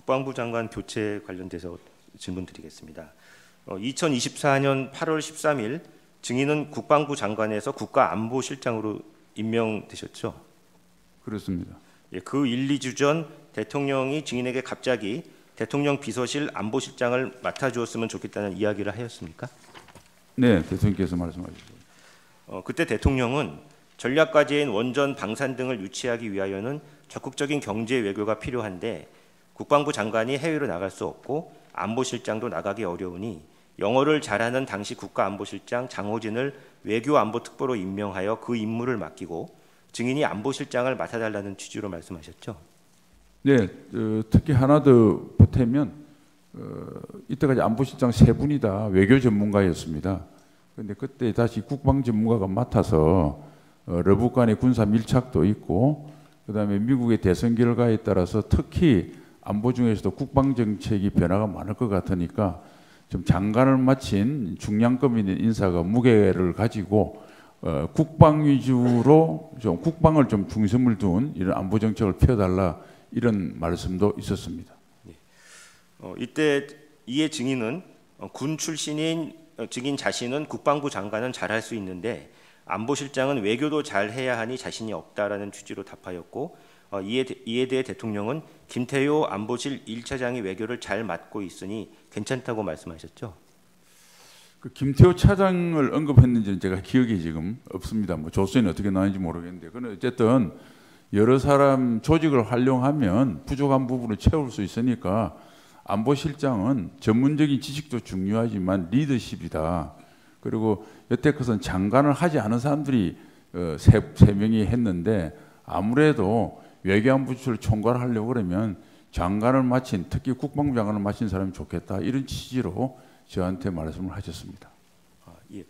국방부 장관 교체 관련돼서 질문드리겠습니다. 2024년 8월 13일 증인은 국방부 장관에서 국가안보실장으로 임명되셨죠? 그렇습니다. 예, 그 1, 2주 전 대통령이 증인에게 갑자기 대통령 비서실 안보실장을 맡아주었으면 좋겠다는 이야기를 하였습니까? 네, 대통령께서 말씀하셨죠. 그때 대통령은 전략과제인 원전 방산 등을 유치하기 위하여는 적극적인 경제 외교가 필요한데 국방부 장관이 해외로 나갈 수 없고 안보실장도 나가기 어려우니 영어를 잘하는 당시 국가안보실장 장호진을 외교안보특보로 임명하여 그 임무를 맡기고 증인이 안보실장을 맡아달라는 취지로 말씀하셨죠? 네, 특히 하나 더 보태면 이때까지 안보실장 세 분이 다 외교 전문가였습니다. 그런데 그때 다시 국방 전문가가 맡아서 러북 간의 군사 밀착도 있고 그다음에 미국의 대선 결과에 따라서 특히 안보 중에서도 국방 정책이 변화가 많을 것 같으니까 좀 장관을 마친 중량급 있는 인사가 무게를 가지고 국방 위주로 좀 국방을 좀 중심을 둔 이런 안보 정책을 펴달라 이런 말씀도 있었습니다. 이때 이에 증인은 군 출신인 증인 자신은 국방부 장관은 잘할 수 있는데 안보실장은 외교도 잘 해야 하니 자신이 없다라는 취지로 답하였고 이에 대해 대통령은 김태효 안보실 1차장이 외교를 잘 맡고 있으니 괜찮다고 말씀하셨죠? 그 김태호 차장을 언급했는지는 제가 기억이 지금 없습니다. 뭐 조선이 어떻게 나왔는지 모르겠는데, 그는 어쨌든 여러 사람 조직을 활용하면 부족한 부분을 채울 수 있으니까 안보실장은 전문적인 지식도 중요하지만 리더십이다. 그리고 여태껏은 장관을 하지 않은 사람들이 세 명이 했는데 아무래도 외교안보실을 총괄하려고 그러면 장관을 마친 특히 국방부 장관을 마친 사람이 좋겠다 이런 취지로 저한테 말씀을 하셨습니다. 예.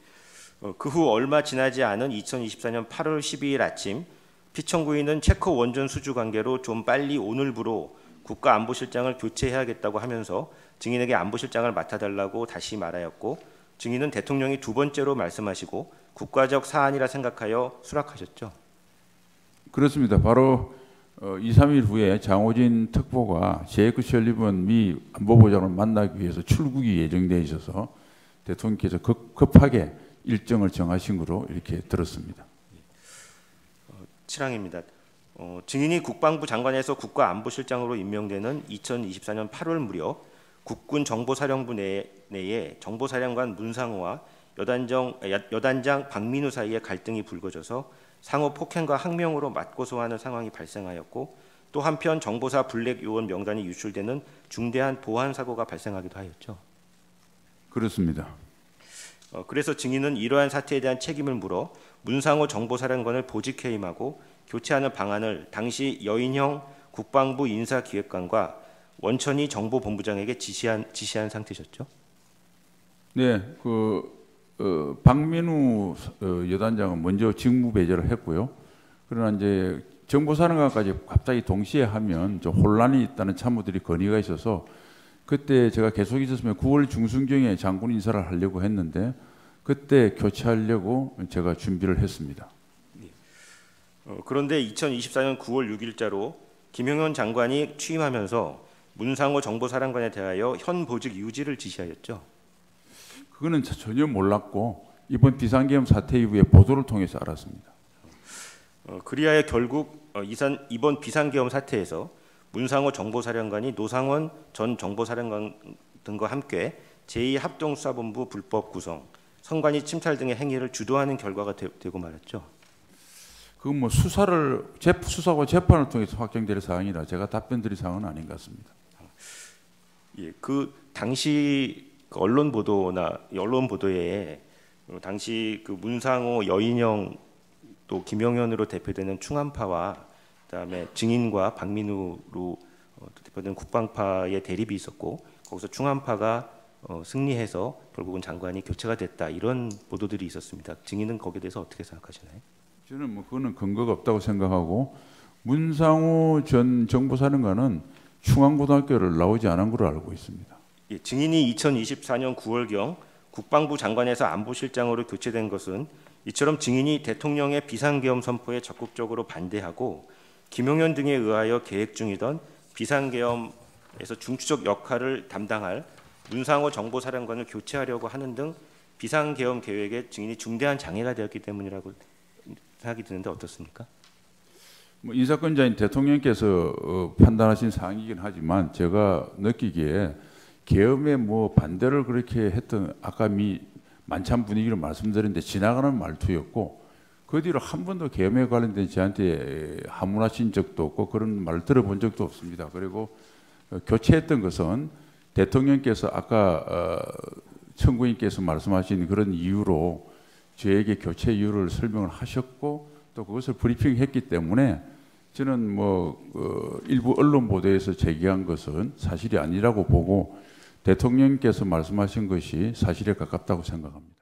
그 후 얼마 지나지 않은 2024년 8월 12일 아침 피청구인은 체코 원전 수주 관계로 좀 빨리 오늘부로 국가안보실장을 교체해야겠다고 하면서 증인에게 안보실장을 맡아달라고 다시 말하였고 증인은 대통령이 두 번째로 말씀하시고 국가적 사안이라 생각하여 수락하셨죠? 그렇습니다. 바로 2, 3일 후에 장호진 특보가 제이크 셜리번 미 안보보장을 만나기 위해서 출국이 예정되어 있어서 대통령께서 급하게 일정을 정하신 것으로 이렇게 들었습니다. 7항입니다. 증인이 국방부 장관에서 국가안보실장으로 임명되는 2024년 8월 무렵 국군 정보사령부 내에 정보사령관 문상호와 여단장 박민우 사이에 갈등이 불거져서 상호 폭행과 항명으로 맞고소하는 상황이 발생하였고 또 한편 정보사 블랙 요원 명단이 유출되는 중대한 보안 사고가 발생하기도 하였죠. 그렇습니다. 그래서 증인은 이러한 사태에 대한 책임을 물어 문상호 정보사령관을 보직해임하고 교체하는 방안을 당시 여인형 국방부 인사기획관과 원천희 정보본부장에게 지시한 상태셨죠? 네, 박민우 여단장은 먼저 직무 배제를 했고요. 그러나 이제 정보사령관까지 갑자기 동시에 하면 좀 혼란이 있다는 참모들이 건의가 있어서 그때 제가 계속 있었으면 9월 중순경에 장군 인사를 하려고 했는데 그때 교체하려고 제가 준비를 했습니다. 그런데 2024년 9월 6일자로 김용현 장관이 취임하면서 문상호 정보사령관에 대하여 현 보직 유지를 지시하였죠. 그거는 전혀 몰랐고 이번 비상계엄 사태 이후에 보도를 통해서 알았습니다. 그리하여 결국 이번 비상계엄 사태에서 문상호 정보사령관이 노상원 전 정보사령관 등과 함께 제2합동수사본부 불법 구성, 선관위 침탈 등의 행위를 주도하는 결과가 되고 말았죠. 그건 뭐 수사와 재판을 통해서 확정될 사항이라 제가 답변드릴 사항은 아닌 것 같습니다. 예, 그 당시 언론 보도에 당시 그 문상호 여인형 또 김영현으로 대표되는 충암파와 그다음에 증인과 박민우로 대표되는 국방파의 대립이 있었고 거기서 충암파가 승리해서 결국은 장관이 교체가 됐다 이런 보도들이 있었습니다. 증인은 거기에 대해서 어떻게 생각하시나요? 저는 뭐 그거는 근거가 없다고 생각하고 문상호 전 정보사령관은 충암고등학교를 나오지 않은 걸로 알고 있습니다. 예, 증인이 2024년 9월경 국방부 장관에서 안보실장으로 교체된 것은 이처럼 증인이 대통령의 비상계엄 선포에 적극적으로 반대하고 김용현 등에 의하여 계획 중이던 비상계엄 중추적 역할을 담당할 문상호 정보사령관을 교체하려고 하는 등 비상계엄 계획에 증인이 중대한 장애가 되었기 때문이라고 생각이 드는데 어떻습니까? 뭐 인사권자인 대통령께서 판단하신 사항이긴 하지만 제가 느끼기에 계엄에 뭐 반대를 그렇게 했던 아까 만찬 분위기를 말씀드렸는데 지나가는 말투였고 그 뒤로 한 번도 계엄에 관련된 저한테 하문하신 적도 없고 그런 말을 들어본 적도 없습니다. 그리고 교체했던 것은 대통령께서 아까 청구인께서 말씀하신 그런 이유로 저에게 교체 이유를 설명을 하셨고 또 그것을 브리핑했기 때문에 저는 일부 언론 보도에서 제기한 것은 사실이 아니라고 보고 대통령께서 말씀하신 것이 사실에 가깝다고 생각합니다.